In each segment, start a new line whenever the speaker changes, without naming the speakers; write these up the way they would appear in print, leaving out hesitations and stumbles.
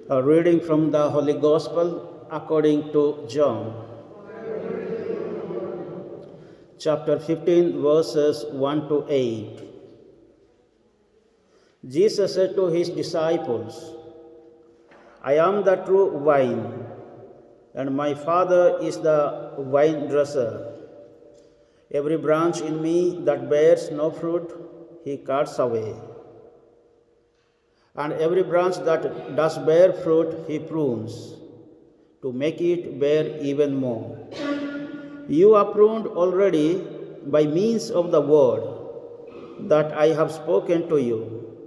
A reading from the Holy Gospel according to John, chapter 15, verses 1 to 8. Jesus said to his disciples, I am the true vine, and my Father is the vine dresser. Every branch in me that bears no fruit, he cuts away. And every branch that does bear fruit, he prunes, to make it bear even more. You are pruned already by means of the word that I have spoken to you.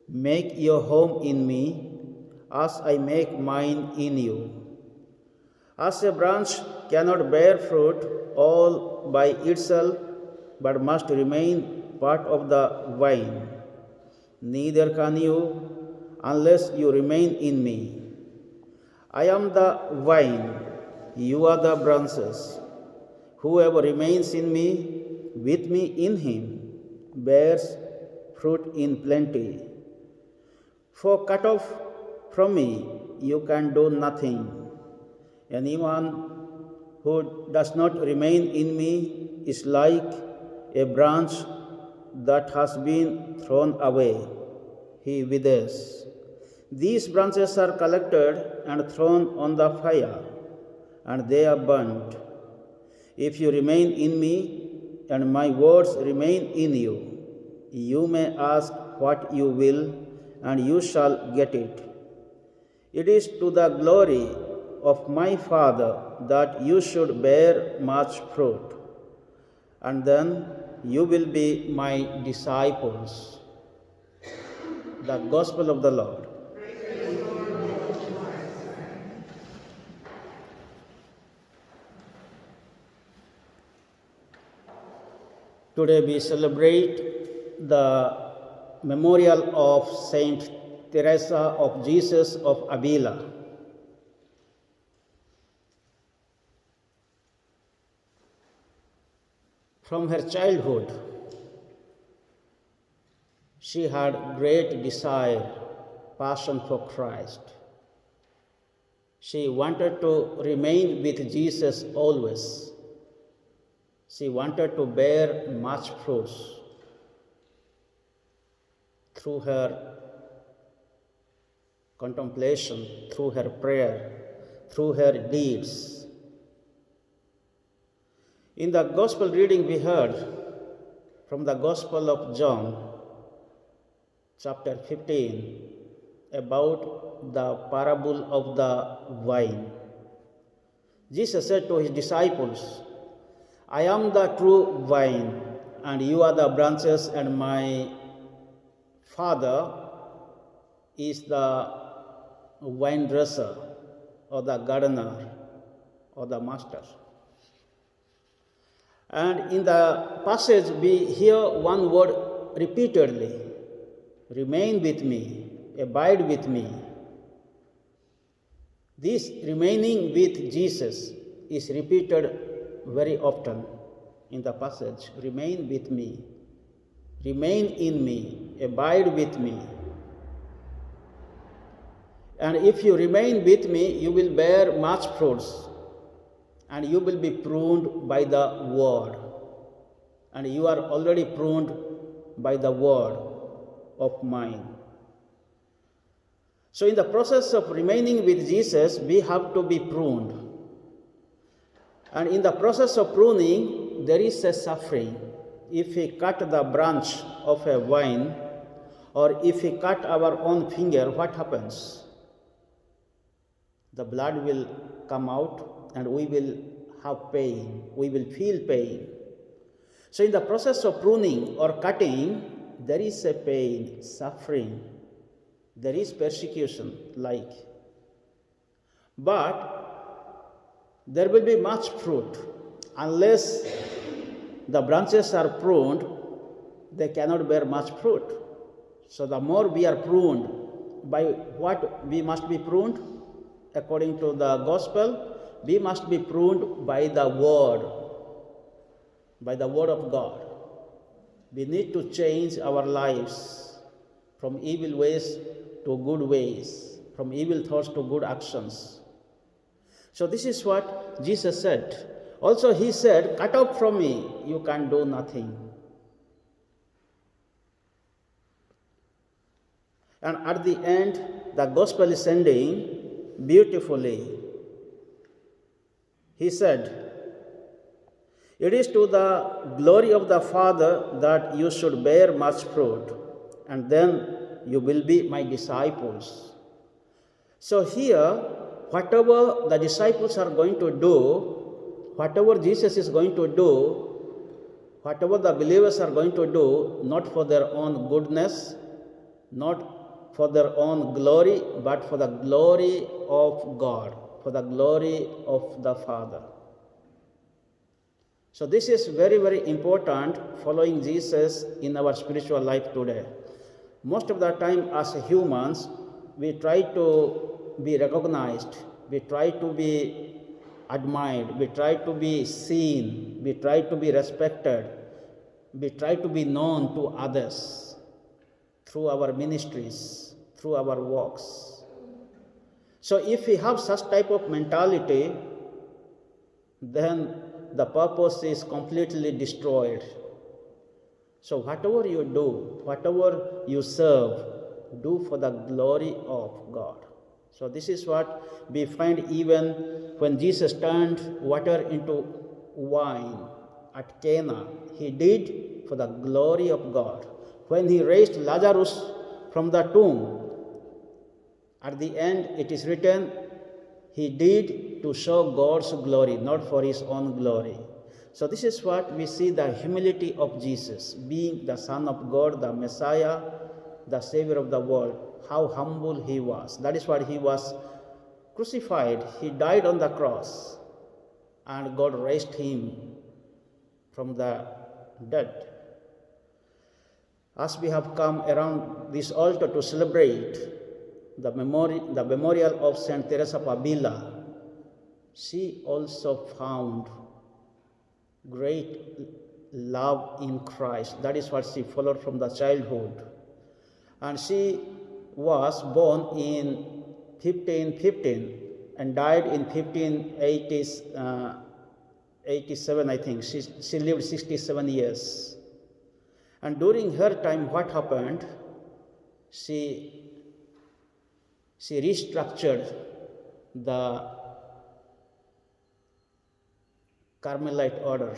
Make your home in me, as I make mine in you. As a branch cannot bear fruit all by itself, but must remain part of the vine, neither can you unless you remain in me. I am the vine, you are the branches. Whoever remains in me, with me in him, bears fruit in plenty. For cut off from me, you can do nothing. Anyone who does not remain in me is like a branch that has been thrown away. He withers. These branches are collected and thrown on the fire, and they are burnt. If you remain in me, and my words remain in you, you may ask what you will, and you shall get it. It is to the glory of my Father that you should bear much fruit, and then you will be my disciples. The Gospel of the Lord. Today we celebrate the memorial of Saint Teresa of Jesus of Avila. From her childhood, she had great desire, passion for Christ. She wanted to remain with Jesus always. She wanted to bear much fruits. Through her contemplation, through her prayer, through her deeds. In the Gospel reading we heard from the Gospel of John, chapter 15, about the parable of the vine. Jesus said to his disciples, I am the true vine, and you are the branches, and my Father is the vine dresser, or the gardener, or the master. And in the passage, we hear one word repeatedly: remain with me, abide with me. This remaining with Jesus is repeated very often in the passage. Remain with me, remain in me, abide with me. And if you remain with me, you will bear much fruits, and you will be pruned by the word. And you are already pruned by the word of mine. So in the process of remaining with Jesus, we have to be pruned. And in the process of pruning, there is a suffering. If we cut the branch of a vine, or if we cut our own finger, what happens? The blood will come out and we will have pain. We will feel pain. So in the process of pruning or cutting, there is a pain, suffering. There is persecution, But there will be much fruit. Unless the branches are pruned, they cannot bear much fruit. So the more we are pruned, by what we must be pruned? According to the Gospel, we must be pruned by the Word of God. We need to change our lives from evil ways to good ways. from evil thoughts to good actions. So this is what Jesus said. Also he said, cut off from me, you can do nothing. And at the end, the gospel is ending beautifully. He said, it is to the glory of the Father that you should bear much fruit, and then you will be my disciples. So here, whatever the disciples are going to do, whatever Jesus is going to do, whatever the believers are going to do, not for their own goodness, not for their own glory, but for the glory of God, for the glory of the Father. So this is very, very important, following Jesus in our spiritual life today. Most of the time as humans, we try to be recognized, we try to be admired, we try to be seen, we try to be respected, we try to be known to others through our ministries, through our works. So if we have such type of mentality, then the purpose is completely destroyed. So whatever you do, whatever you serve, do for the glory of God. So this is what we find even when Jesus turned water into wine at Cana. He did for the glory of God. When he raised Lazarus from the tomb, at the end it is written, he did to show God's glory, not for his own glory. So this is what we see, the humility of Jesus, being the Son of God, the Messiah, the Savior of the world, how humble he was. That is why he was crucified. He died on the cross, and God raised him from the dead. As we have come around this altar to celebrate the memorial of Saint Teresa of Avila, she also found great love in Christ. That is what she followed from the childhood. And she was born in 1515 and died in 1587, I think. She lived 67 years. And during her time, what happened? She restructured the Carmelite order.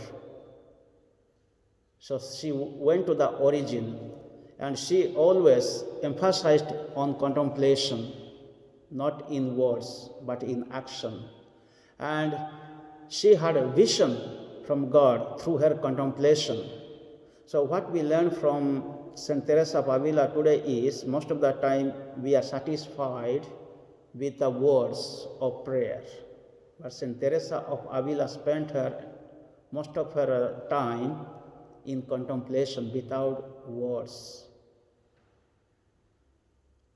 So she went to the origin, and she always emphasized on contemplation, not in words, but in action. And she had a vision from God through her contemplation. So what we learn from Saint Teresa of Avila today is, most of the time we are satisfied with the words of prayer. But Saint Teresa of Avila spent most of her time in contemplation without words.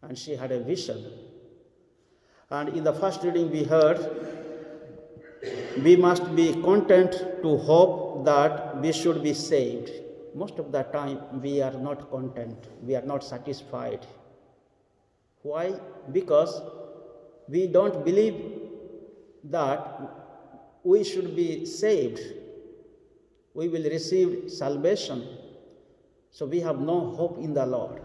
And she had a vision. And in the first reading we heard, we must be content to hope that we should be saved. Most of the time we are not content, we are not satisfied. Why? Because we don't believe that we should be saved. We will receive salvation. So we have no hope in the Lord.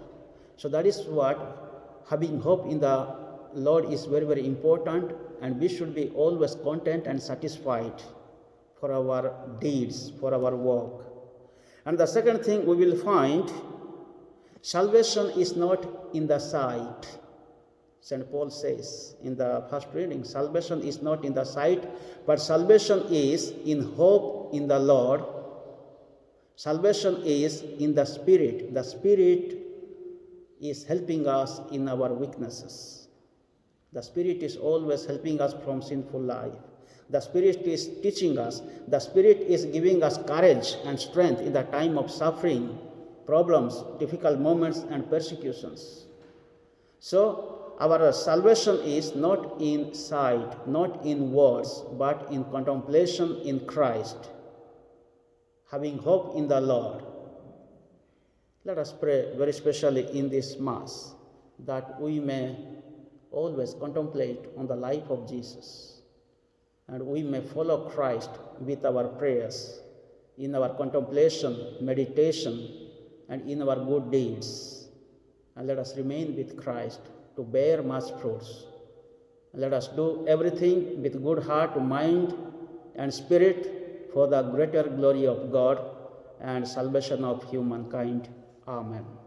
So that is what having hope in the Lord is very, very important, and we should be always content and satisfied for our deeds, for our work. And the second thing we will find, salvation is not in the sight. St. Paul says in the first reading, salvation is not in the sight, but salvation is in hope in the Lord. Salvation is in the Spirit. The Spirit is helping us in our weaknesses. The Spirit is always helping us from sinful life. The Spirit is teaching us. The Spirit is giving us courage and strength in the time of suffering, problems, difficult moments, and persecutions. So, our salvation is not in sight, not in words, but in contemplation in Christ, having hope in the Lord. Let us pray very specially in this Mass that we may always contemplate on the life of Jesus, and we may follow Christ with our prayers, in our contemplation, meditation, and in our good deeds. And let us remain with Christ to bear much fruits. And let us do everything with good heart, mind, and spirit for the greater glory of God and salvation of humankind. Amen.